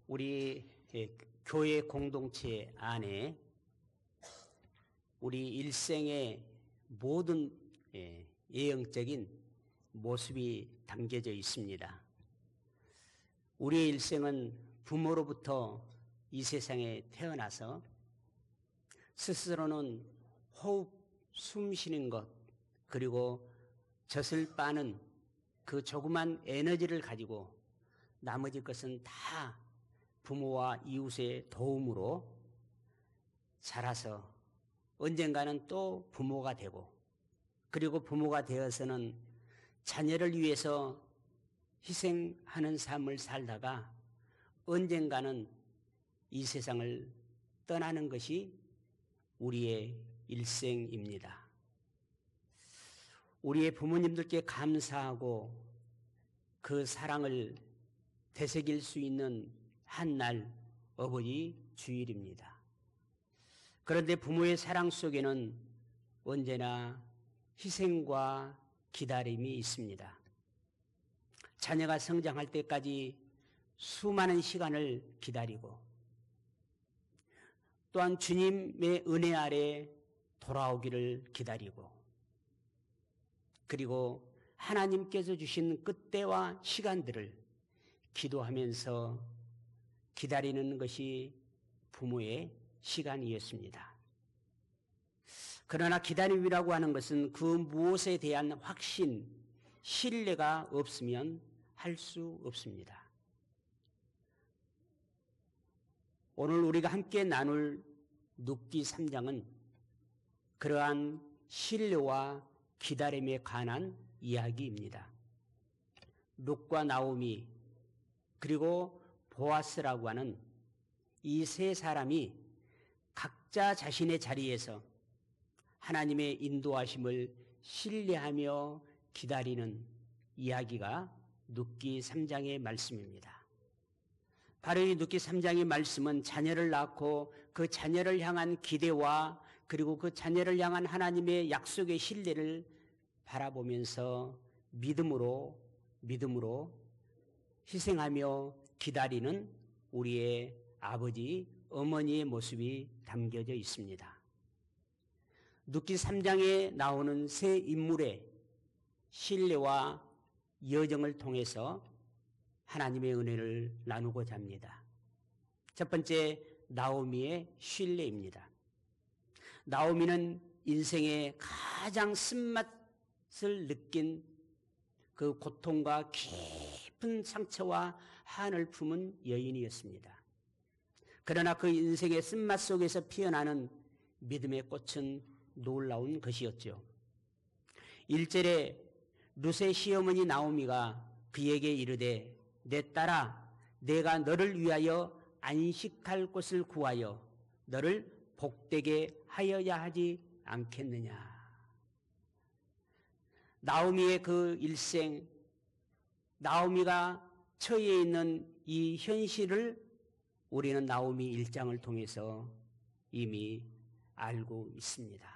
우리 교회 공동체 안에 우리 일생의 모든 예형적인 모습이 담겨져 있습니다. 우리의 일생은 부모로부터 이 세상에 태어나서 스스로는 호흡, 숨 쉬는 것, 그리고 젖을 빠는 그 조그만 에너지를 가지고 나머지 것은 다 부모와 이웃의 도움으로 자라서 언젠가는 또 부모가 되고, 그리고 부모가 되어서는 자녀를 위해서 희생하는 삶을 살다가 언젠가는 이 세상을 떠나는 것이 우리의 일생입니다. 우리의 부모님들께 감사하고 그 사랑을 되새길 수 있는 한날 어버이 주일입니다. 그런데 부모의 사랑 속에는 언제나 희생과 기다림이 있습니다. 자녀가 성장할 때까지 수많은 시간을 기다리고, 또한 주님의 은혜 아래 돌아오기를 기다리고, 그리고 하나님께서 주신 그때와 시간들을 기도하면서 기다리는 것이 부모의 시간이었습니다. 그러나 기다림이라고 하는 것은 그 무엇에 대한 확신, 신뢰가 없으면 할 수 없습니다. 오늘 우리가 함께 나눌 눕기 3장은 그러한 신뢰와 기다림에 관한 이야기입니다. 룻과 나오미 그리고 보아스라고 하는 이 세 사람이 각자 자신의 자리에서 하나님의 인도하심을 신뢰하며 기다리는 이야기가 눕기 3장의 말씀입니다. 바로 이 눕기 3장의 말씀은 자녀를 낳고 그 자녀를 향한 기대와 그리고 그 자녀를 향한 하나님의 약속의 신뢰를 바라보면서 믿음으로 희생하며 기다리는 우리의 아버지, 어머니의 모습이 담겨져 있습니다. 눕기 3장에 나오는 세 인물의 신뢰와 여정을 통해서 하나님의 은혜를 나누고자 합니다. 첫 번째, 나오미의 신뢰입니다. 나오미는 인생의 가장 쓴맛을 느낀 그 고통과 깊은 상처와 한을 품은 여인이었습니다. 그러나 그 인생의 쓴맛 속에서 피어나는 믿음의 꽃은 놀라운 것이었죠. 1절에 룻의 시어머니 나오미가 그에게 이르되 내 딸아, 내가 너를 위하여 안식할 곳을 구하여 너를 복되게 하여야 하지 않겠느냐. 나오미의 그 일생, 나오미가 처해 있는 이 현실을 우리는 나오미 1장을 통해서 이미 알고 있습니다.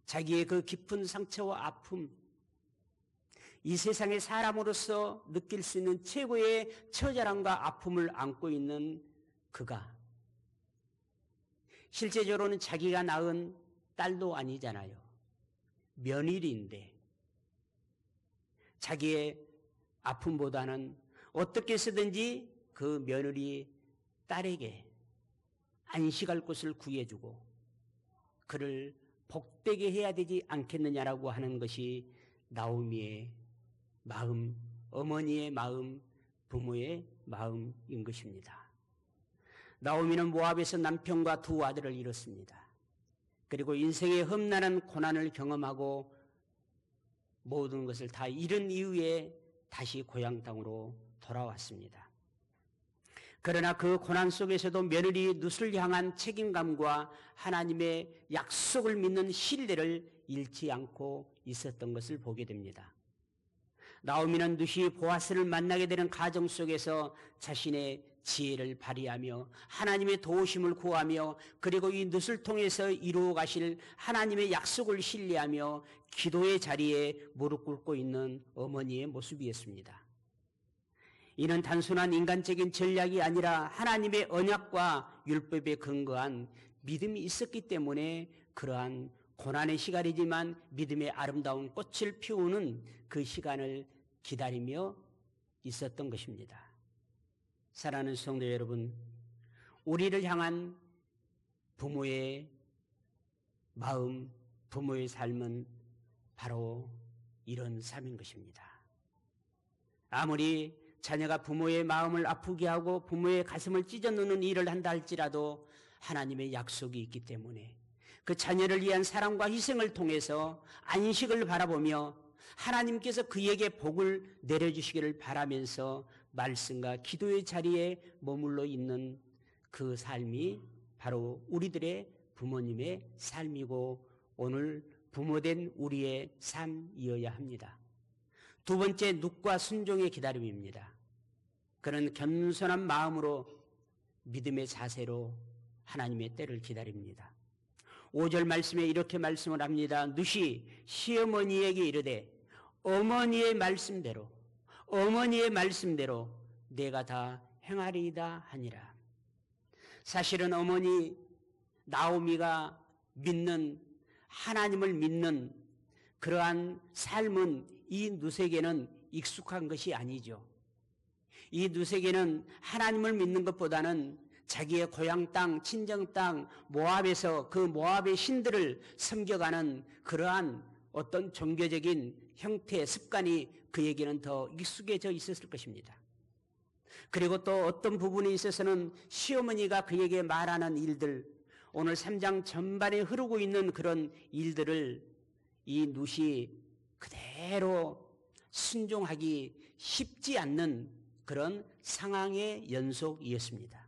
자기의 그 깊은 상처와 아픔, 이 세상의 사람으로서 느낄 수 있는 최고의 처절함과 아픔을 안고 있는 그가 실제적으로는 자기가 낳은 딸도 아니잖아요. 며느리인데 자기의 아픔보다는 어떻게 해서든지 그 며느리 딸에게 안식할 곳을 구해주고 그를 복되게 해야 되지 않겠느냐라고 하는 것이 나오미의 마음, 어머니의 마음, 부모의 마음인 것입니다. 나오미는 모압에서 남편과 두 아들을 잃었습니다. 그리고 인생의 험난한 고난을 경험하고 모든 것을 다 잃은 이후에 다시 고향 땅으로 돌아왔습니다. 그러나 그 고난 속에서도 며느리 룻을 향한 책임감과 하나님의 약속을 믿는 신뢰를 잃지 않고 있었던 것을 보게 됩니다. 나오미는 룻이 보아스를 만나게 되는 가정 속에서 자신의 지혜를 발휘하며 하나님의 도우심을 구하며 그리고 이 룻을 통해서 이루어 가실 하나님의 약속을 신뢰하며 기도의 자리에 무릎 꿇고 있는 어머니의 모습이었습니다. 이는 단순한 인간적인 전략이 아니라 하나님의 언약과 율법에 근거한 믿음이 있었기 때문에 그러한 고난의 시간이지만 믿음의 아름다운 꽃을 피우는 그 시간을 기다리며 있었던 것입니다. 사랑하는 성도 여러분, 우리를 향한 부모의 마음, 부모의 삶은 바로 이런 삶인 것입니다. 아무리 자녀가 부모의 마음을 아프게 하고 부모의 가슴을 찢어 누는 일을 한다 할지라도 하나님의 약속이 있기 때문에 그 자녀를 위한 사랑과 희생을 통해서 안식을 바라보며 하나님께서 그에게 복을 내려주시기를 바라면서 말씀과 기도의 자리에 머물러 있는 그 삶이 바로 우리들의 부모님의 삶이고 오늘 부모된 우리의 삶이어야 합니다. 두 번째, 눕과 순종의 기다림입니다. 그는 겸손한 마음으로 믿음의 자세로 하나님의 때를 기다립니다. 5절 말씀에 이렇게 말씀을 합니다. 눕이 시어머니에게 이르되 어머니의 말씀대로 내가 다 행하리이다 하니라. 사실은 어머니 나오미가 믿는 하나님을 믿는 그러한 삶은 이 룻에게는 익숙한 것이 아니죠. 이 룻에게는 하나님을 믿는 것보다는 자기의 고향 땅, 친정 땅 모압에서 그 모압의 신들을 섬겨가는 그러한 어떤 종교적인 형태, 습관이 그에게는 더 익숙해져 있었을 것입니다. 그리고 또 어떤 부분에 있어서는 시어머니가 그에게 말하는 일들, 오늘 3장 전반에 흐르고 있는 그런 일들을 이 룻이 그대로 순종하기 쉽지 않는 그런 상황의 연속이었습니다.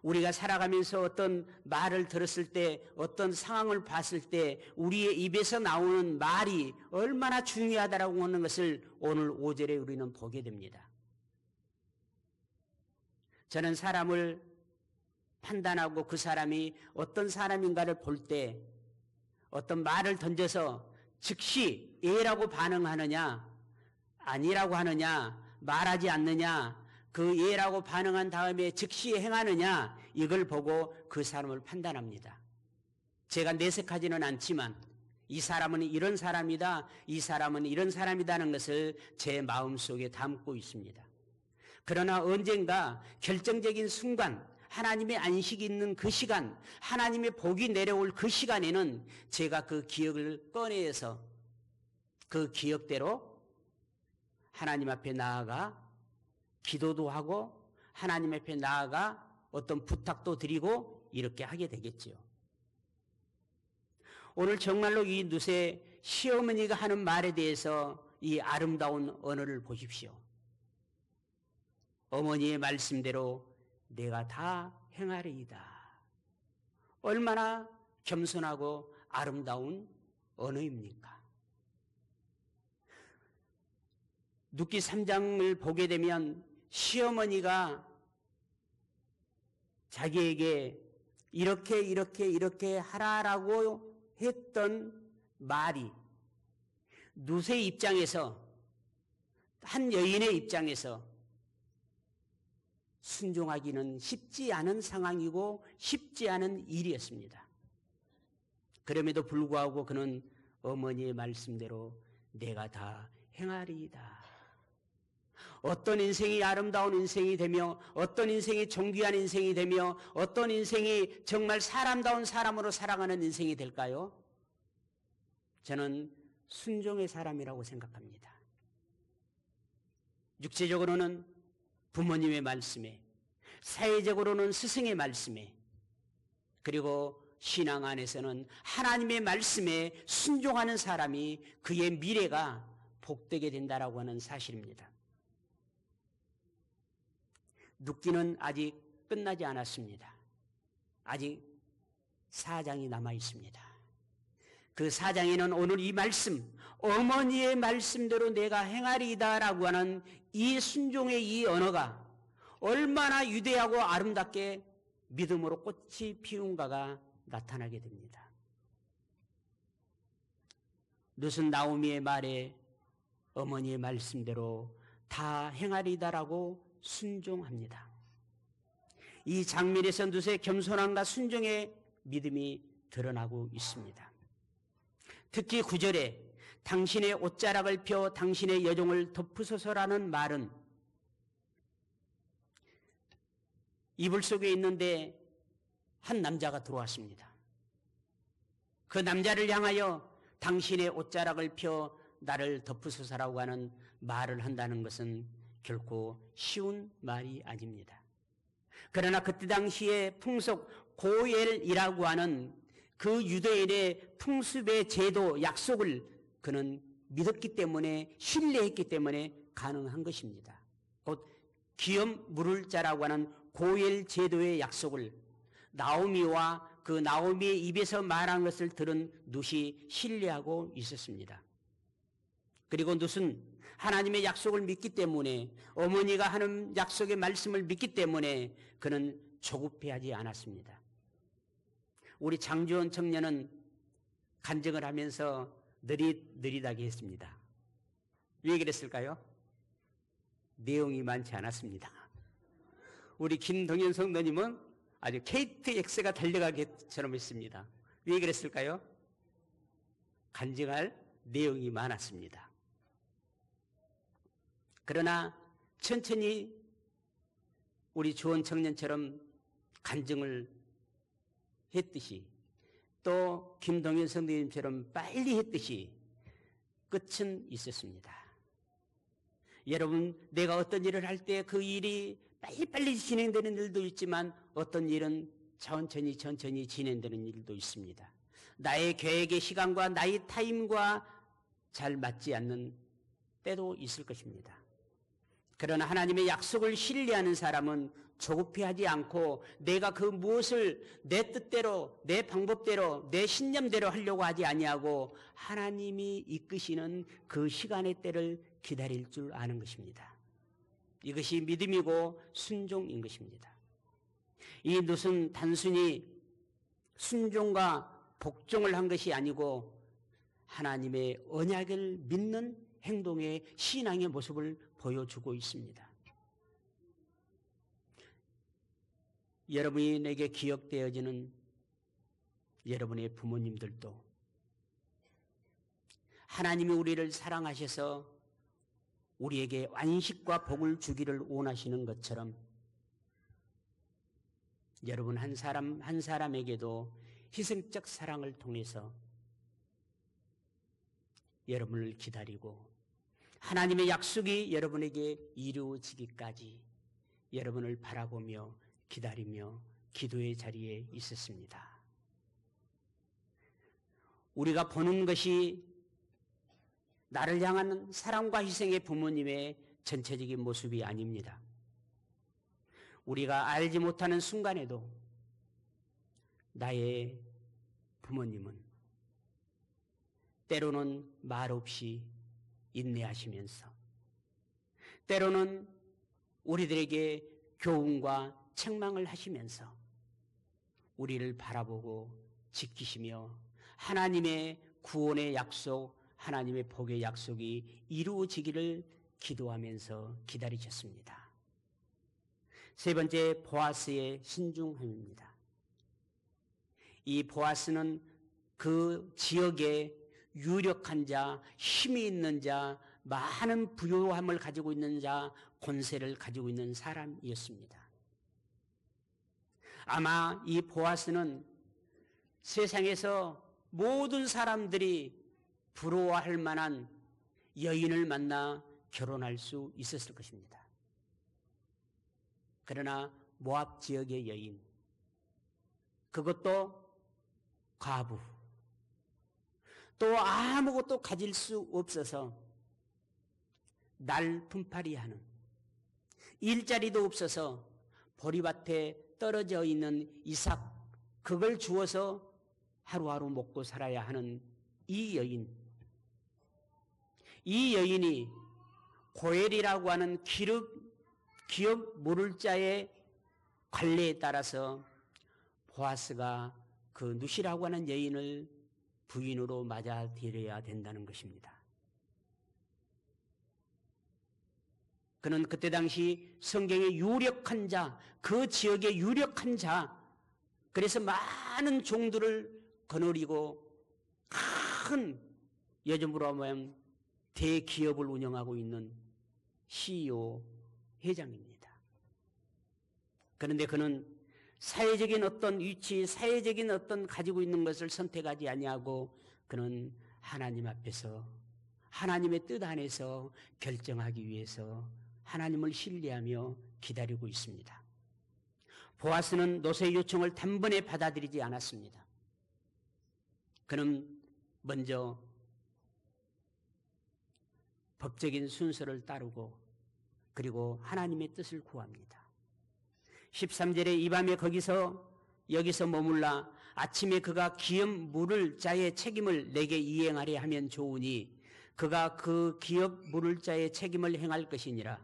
우리가 살아가면서 어떤 말을 들었을 때, 어떤 상황을 봤을 때 우리의 입에서 나오는 말이 얼마나 중요하다라고 하는 것을 오늘 5절에 우리는 보게 됩니다. 저는 사람을 판단하고 그 사람이 어떤 사람인가를 볼 때 어떤 말을 던져서 즉시 예라고 반응하느냐 아니라고 하느냐 말하지 않느냐 그 예라고 반응한 다음에 즉시 행하느냐 이걸 보고 그 사람을 판단합니다. 제가 내색하지는 않지만 이 사람은 이런 사람이다, 이 사람은 이런 사람이다는 것을 제 마음속에 담고 있습니다. 그러나 언젠가 결정적인 순간 하나님의 안식이 있는 그 시간, 하나님의 복이 내려올 그 시간에는 제가 그 기억을 꺼내서 그 기억대로 하나님 앞에 나아가 기도도 하고 하나님 앞에 나아가 어떤 부탁도 드리고 이렇게 하게 되겠지요. 오늘 정말로 이 룻의 시어머니가 하는 말에 대해서 이 아름다운 언어를 보십시오. 어머니의 말씀대로 내가 다 행하리이다. 얼마나 겸손하고 아름다운 언어입니까? 룻기 3장을 보게 되면 시어머니가 자기에게 이렇게 하라라고 했던 말이 룻의 입장에서 한 여인의 입장에서 순종하기는 쉽지 않은 상황이고 쉽지 않은 일이었습니다. 그럼에도 불구하고 그는 어머니의 말씀대로 내가 다 행하리이다. 어떤 인생이 아름다운 인생이 되며 어떤 인생이 존귀한 인생이 되며 어떤 인생이 정말 사람다운 사람으로 살아가는 인생이 될까요? 저는 순종의 사람이라고 생각합니다. 육체적으로는 부모님의 말씀에, 사회적으로는 스승의 말씀에, 그리고 신앙 안에서는 하나님의 말씀에 순종하는 사람이 그의 미래가 복되게 된다라고 하는 사실입니다. 룻기는 아직 끝나지 않았습니다. 아직 4장이 남아 있습니다. 그 4장에는 오늘 이 말씀, 어머니의 말씀대로 내가 행하리이다라고 하는 이 순종의 이 언어가 얼마나 위대하고 아름답게 믿음으로 꽃이 피운가가 나타나게 됩니다. 룻은 나오미의 말에 어머니의 말씀대로 다 행하리다라고 순종합니다. 이 장면에서 룻의 겸손함과 순종의 믿음이 드러나고 있습니다. 특히 9절에 당신의 옷자락을 펴 당신의 여종을 덮으소서라는 말은 이불 속에 있는데 한 남자가 들어왔습니다. 그 남자를 향하여 당신의 옷자락을 펴 나를 덮으소서라고 하는 말을 한다는 것은 결코 쉬운 말이 아닙니다. 그러나 그때 당시의 풍속 고엘이라고 하는 그 유대인의 풍습의 제도, 약속을 그는 믿었기 때문에, 신뢰했기 때문에 가능한 것입니다. 곧 기업 물을 자라고 하는 고엘 제도의 약속을 나오미와 그 나오미의 입에서 말한 것을 들은 룻이 신뢰하고 있었습니다. 그리고 룻은 하나님의 약속을 믿기 때문에, 어머니가 하는 약속의 말씀을 믿기 때문에 그는 조급해하지 않았습니다. 우리 장주원 청년은 간증을 하면서 느릿느릿하게 했습니다. 왜 그랬을까요? 내용이 많지 않았습니다. 우리 김동현 성도님은 아주 KTX가 달려가기처럼 했습니다. 왜 그랬을까요? 간증할 내용이 많았습니다. 그러나 천천히 우리 주원 청년처럼 간증을 했듯이, 또 김동현 성도님처럼 빨리 했듯이 끝은 있었습니다. 여러분, 내가 어떤 일을 할 때 그 일이 빨리빨리 진행되는 일도 있지만 어떤 일은 천천히 진행되는 일도 있습니다. 나의 계획의 시간과 나의 타임과 잘 맞지 않는 때도 있을 것입니다. 그러나 하나님의 약속을 신뢰하는 사람은 조급해하지 않고 내가 그 무엇을 내 뜻대로, 내 방법대로, 내 신념대로 하려고 하지 아니하고 하나님이 이끄시는 그 시간의 때를 기다릴 줄 아는 것입니다. 이것이 믿음이고 순종인 것입니다. 이 룻은 단순히 순종과 복종을 한 것이 아니고 하나님의 언약을 믿는 행동의 신앙의 모습을 보여주고 있습니다. 여러분에게 기억되어지는 여러분의 부모님들도 하나님이 우리를 사랑하셔서 우리에게 안식과 복을 주기를 원하시는 것처럼 여러분 한 사람 한 사람에게도 희생적 사랑을 통해서 여러분을 기다리고 하나님의 약속이 여러분에게 이루어지기까지 여러분을 바라보며 기다리며 기도의 자리에 있었습니다. 우리가 보는 것이 나를 향한 사랑과 희생의 부모님의 전체적인 모습이 아닙니다. 우리가 알지 못하는 순간에도 나의 부모님은 때로는 말없이 인내하시면서, 때로는 우리들에게 교훈과 책망을 하시면서 우리를 바라보고 지키시며 하나님의 구원의 약속, 하나님의 복의 약속이 이루어지기를 기도하면서 기다리셨습니다. 세 번째, 보아스의 신중함입니다. 이 보아스는 그 지역의 유력한 자, 힘이 있는 자, 많은 부유함을 가지고 있는 자, 권세를 가지고 있는 사람이었습니다. 아마 이 보아스는 세상에서 모든 사람들이 부러워할 만한 여인을 만나 결혼할 수 있었을 것입니다. 그러나 모압 지역의 여인, 그것도 과부, 또 아무것도 가질 수 없어서 날품팔이하는, 일자리도 없어서 보리밭에 떨어져 있는 이삭, 그걸 주어서 하루하루 먹고 살아야 하는 이 여인, 이 여인이 고엘이라고 하는 기업 모를 자의 관례에 따라서 보아스가 그 룻이라고 하는 여인을 부인으로 맞아들여야 된다는 것입니다. 그는 그때 당시 성경의 유력한 자, 그 지역의 유력한 자, 그래서 많은 종들을 거느리고 큰 요즘으로 하면 대기업을 운영하고 있는 CEO 회장입니다. 그런데 그는 사회적인 어떤 위치, 사회적인 어떤 가지고 있는 것을 선택하지 아니하고 그는 하나님 앞에서 하나님의 뜻 안에서 결정하기 위해서 하나님을 신뢰하며 기다리고 있습니다. 보아스는 노소의 요청을 단번에 받아들이지 않았습니다. 그는 먼저 법적인 순서를 따르고 그리고 하나님의 뜻을 구합니다. 13절에 이 밤에 여기서 머물라 아침에 그가 기업 물을 자의 책임을 내게 이행하려 하면 좋으니 그가 그 기업 물을 자의 책임을 행할 것이니라.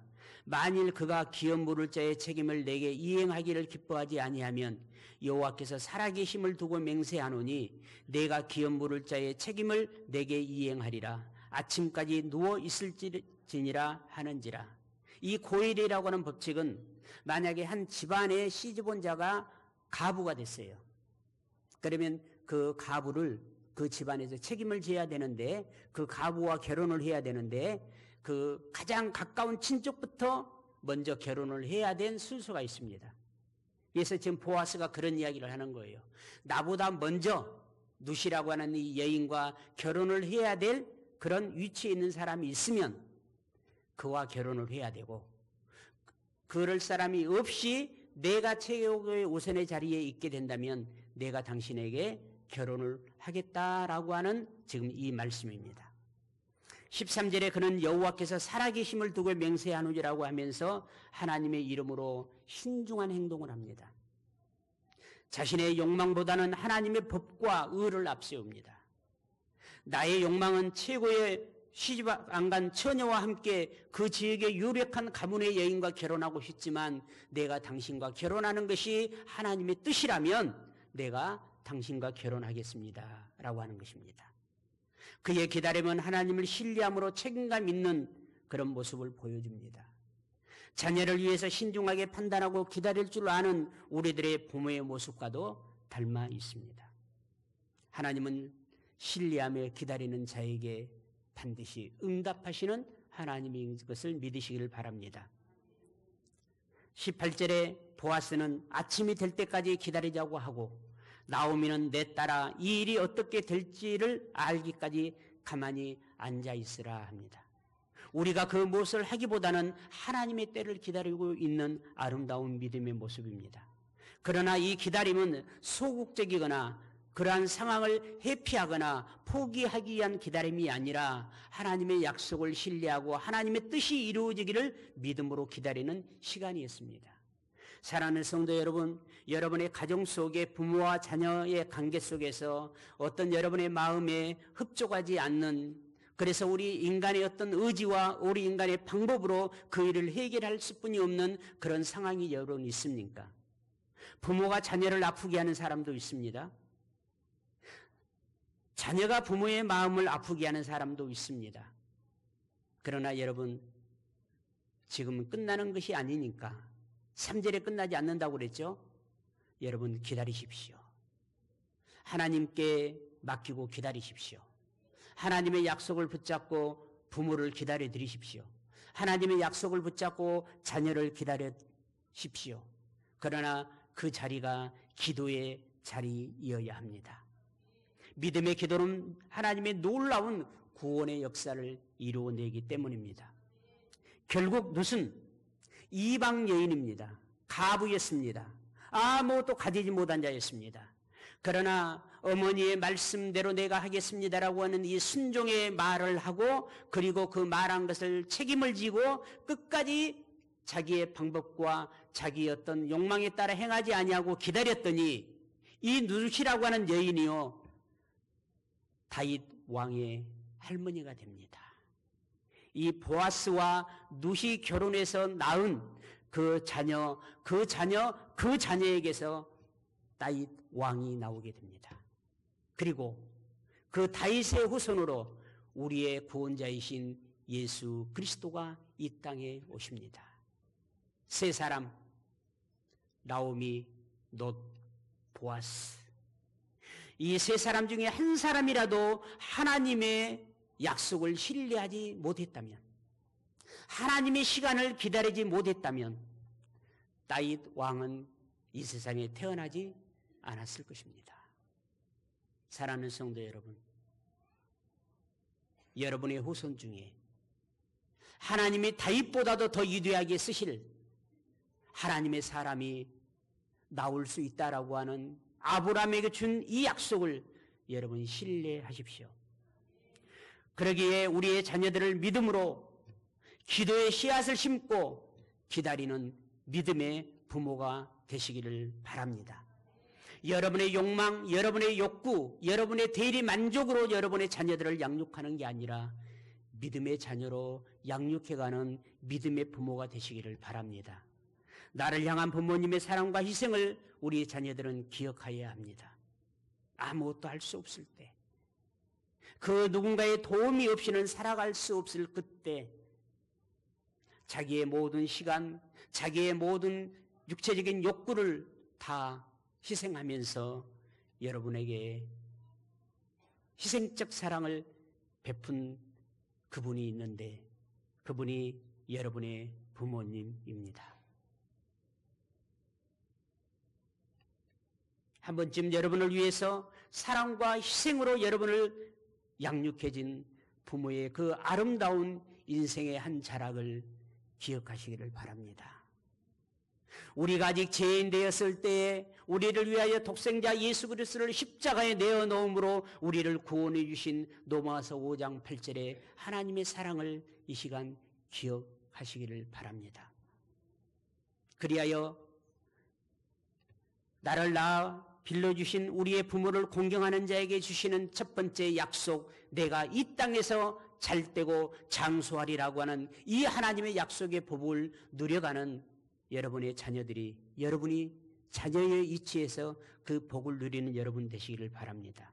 만일 그가 기업 물을 자의 책임을 내게 이행하기를 기뻐하지 아니하면 여호와께서 살아계심을 두고 맹세하노니 내가 기업 물을 자의 책임을 내게 이행하리라. 아침까지 누워 있을지니라 하는지라. 이 고일이라고 하는 법칙은 만약에 한 집안의 시집온 자가 가부가 됐어요. 그러면 그 가부를 그 집안에서 책임을 져야 되는데 그 가부와 결혼을 해야 되는데 그 가장 가까운 친족부터 먼저 결혼을 해야 된 순서가 있습니다. 그래서 지금 보아스가 그런 이야기를 하는 거예요. 나보다 먼저 누시라고 하는 이 여인과 결혼을 해야 될 그런 위치에 있는 사람이 있으면 그와 결혼을 해야 되고 그럴 사람이 없이 내가 최고의 우선의 자리에 있게 된다면 내가 당신에게 결혼을 하겠다라고 하는 지금 이 말씀입니다. 13절에 그는 여호와께서 살아계심을 두고 맹세하노니라고 하면서 하나님의 이름으로 신중한 행동을 합니다. 자신의 욕망보다는 하나님의 법과 의를 앞세웁니다. 나의 욕망은 최고의 시집 안 간 처녀와 함께 그 지역의 유력한 가문의 여인과 결혼하고 싶지만 내가 당신과 결혼하는 것이 하나님의 뜻이라면 내가 당신과 결혼하겠습니다 라고 하는 것입니다. 그의 기다림은 하나님을 신뢰함으로 책임감 있는 그런 모습을 보여줍니다. 자녀를 위해서 신중하게 판단하고 기다릴 줄 아는 우리들의 부모의 모습과도 닮아 있습니다. 하나님은 신뢰하며 기다리는 자에게 반드시 응답하시는 하나님인 것을 믿으시기를 바랍니다. 18절에 보아스는 아침이 될 때까지 기다리자고 하고 나오미는 내 딸아 이 일이 어떻게 될지를 알기까지 가만히 앉아 있으라 합니다. 우리가 그 무엇을 하기보다는 하나님의 때를 기다리고 있는 아름다운 믿음의 모습입니다. 그러나 이 기다림은 소극적이거나 그러한 상황을 회피하거나 포기하기 위한 기다림이 아니라 하나님의 약속을 신뢰하고 하나님의 뜻이 이루어지기를 믿음으로 기다리는 시간이었습니다. 사랑하는 성도 여러분, 여러분의 가정 속에 부모와 자녀의 관계 속에서 어떤 여러분의 마음에 흡족하지 않는 그래서 우리 인간의 어떤 의지와 우리 인간의 방법으로 그 일을 해결할 수뿐이 없는 그런 상황이 여러분 있습니까? 부모가 자녀를 아프게 하는 사람도 있습니다. 자녀가 부모의 마음을 아프게 하는 사람도 있습니다. 그러나 여러분 지금은 끝나는 것이 아니니까 3절에 끝나지 않는다고 그랬죠? 여러분 기다리십시오. 하나님께 맡기고 기다리십시오. 하나님의 약속을 붙잡고 부모를 기다려 드리십시오. 하나님의 약속을 붙잡고 자녀를 기다리십시오. 그러나 그 자리가 기도의 자리이어야 합니다. 믿음의 기도는 하나님의 놀라운 구원의 역사를 이루어내기 때문입니다. 결국 룻은 이방 여인입니다. 가부였습니다. 아무것도 가지지 못한 자였습니다. 그러나 어머니의 말씀대로 내가 하겠습니다라고 하는 이 순종의 말을 하고 그리고 그 말한 것을 책임을 지고 끝까지 자기의 방법과 자기의 어떤 욕망에 따라 행하지 아니하고 기다렸더니 이 룻이라고 하는 여인이요 다윗 왕의 할머니가 됩니다. 이 보아스와 룻이 결혼해서 낳은 그 자녀에게서 다윗 왕이 나오게 됩니다. 그리고 그 다윗의 후손으로 우리의 구원자이신 예수 그리스도가 이 땅에 오십니다. 세 사람, 나오미, 롯, 보아스. 이 세 사람 중에 한 사람이라도 하나님의 약속을 신뢰하지 못했다면, 하나님의 시간을 기다리지 못했다면 다윗 왕은 이 세상에 태어나지 않았을 것입니다. 사랑하는 성도 여러분, 여러분의 후손 중에 하나님이 다윗보다도 더 위대하게 쓰실 하나님의 사람이 나올 수 있다라고 하는 아브라함에게 준 이 약속을 여러분 신뢰하십시오. 그러기에 우리의 자녀들을 믿음으로 기도의 씨앗을 심고 기다리는 믿음의 부모가 되시기를 바랍니다. 여러분의 욕망, 여러분의 욕구, 여러분의 대리 만족으로 여러분의 자녀들을 양육하는 게 아니라 믿음의 자녀로 양육해가는 믿음의 부모가 되시기를 바랍니다. 나를 향한 부모님의 사랑과 희생을 우리 자녀들은 기억해야 합니다. 아무것도 할 수 없을 때, 그 누군가의 도움이 없이는 살아갈 수 없을 그때 자기의 모든 시간, 자기의 모든 육체적인 욕구를 다 희생하면서 여러분에게 희생적 사랑을 베푼 그분이 있는데 그분이 여러분의 부모님입니다. 한 번쯤 여러분을 위해서 사랑과 희생으로 여러분을 양육해진 부모의 그 아름다운 인생의 한 자락을 기억하시기를 바랍니다. 우리가 아직 죄인 되었을 때에 우리를 위하여 독생자 예수 그리스도를 십자가에 내어놓음으로 우리를 구원해 주신 로마서 5장 8절에 하나님의 사랑을 이 시간 기억하시기를 바랍니다. 그리하여 나를 낳아 빌려주신 우리의 부모를 공경하는 자에게 주시는 첫 번째 약속, 내가 이 땅에서 잘되고 장수하리라고 하는 이 하나님의 약속의 복을 누려가는 여러분의 자녀들이, 여러분이 자녀의 위치에서 그 복을 누리는 여러분 되시기를 바랍니다.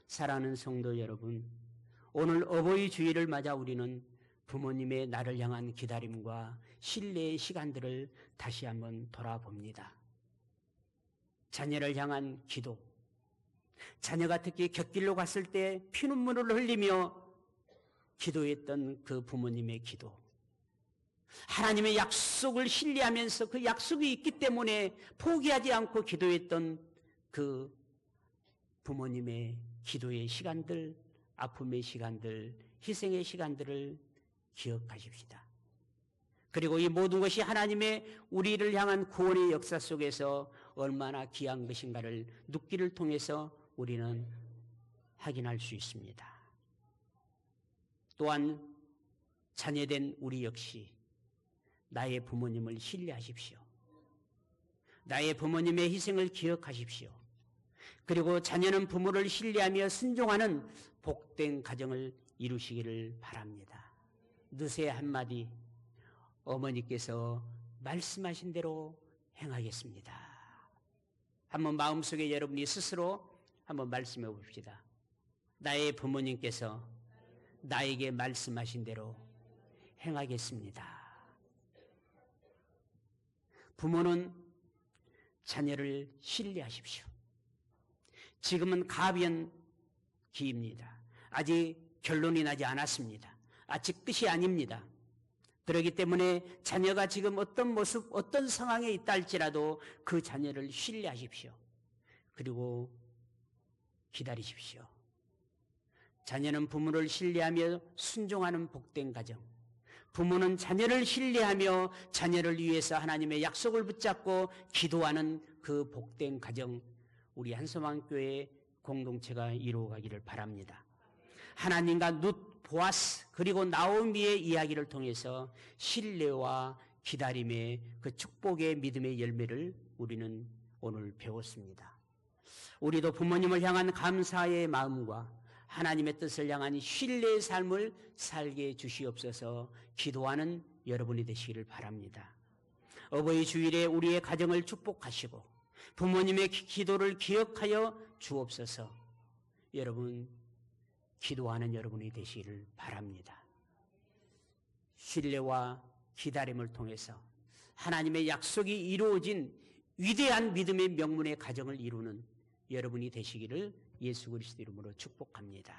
사랑하는 성도 여러분, 오늘 어버이 주일을 맞아 우리는 부모님의 나를 향한 기다림과 신뢰의 시간들을 다시 한번 돌아봅니다. 자녀를 향한 기도, 자녀가 특히 곁길로 갔을 때 피눈물을 흘리며 기도했던 그 부모님의 기도, 하나님의 약속을 신뢰하면서 그 약속이 있기 때문에 포기하지 않고 기도했던 그 부모님의 기도의 시간들, 아픔의 시간들, 희생의 시간들을 기억하십시다. 그리고 이 모든 것이 하나님의 우리를 향한 구원의 역사 속에서 얼마나 귀한 것인가를 눕기를 통해서 우리는 확인할 수 있습니다. 또한 자녀된 우리 역시 나의 부모님을 신뢰하십시오. 나의 부모님의 희생을 기억하십시오. 그리고 자녀는 부모를 신뢰하며 순종하는 복된 가정을 이루시기를 바랍니다. 늦에 한마디, 어머니께서 말씀하신 대로 행하겠습니다. 한번 마음속에 여러분이 스스로 한번 말씀해 봅시다. 나의 부모님께서 나에게 말씀하신 대로 행하겠습니다. 부모는 자녀를 신뢰하십시오. 지금은 가변기입니다. 아직 결론이 나지 않았습니다. 아직 끝이 아닙니다. 그렇기 때문에 자녀가 지금 어떤 모습, 어떤 상황에 있다 할지라도 그 자녀를 신뢰하십시오. 그리고 기다리십시오. 자녀는 부모를 신뢰하며 순종하는 복된 가정, 부모는 자녀를 신뢰하며 자녀를 위해서 하나님의 약속을 붙잡고 기도하는 그 복된 가정, 우리 한소망교회 공동체가 이루어가기를 바랍니다. 하나님과 룻, 보아스 그리고 나오미의 이야기를 통해서 신뢰와 기다림의 그 축복의 믿음의 열매를 우리는 오늘 배웠습니다. 우리도 부모님을 향한 감사의 마음과 하나님의 뜻을 향한 신뢰의 삶을 살게 주시옵소서. 기도하는 여러분이 되시기를 바랍니다. 어버이 주일에 우리의 가정을 축복하시고 부모님의 기도를 기억하여 주옵소서. 여러분, 기도하는 여러분이 되시기를 바랍니다. 신뢰와 기다림을 통해서 하나님의 약속이 이루어진 위대한 믿음의 명문의 가정을 이루는 여러분이 되시기를 예수 그리스도 이름으로 축복합니다.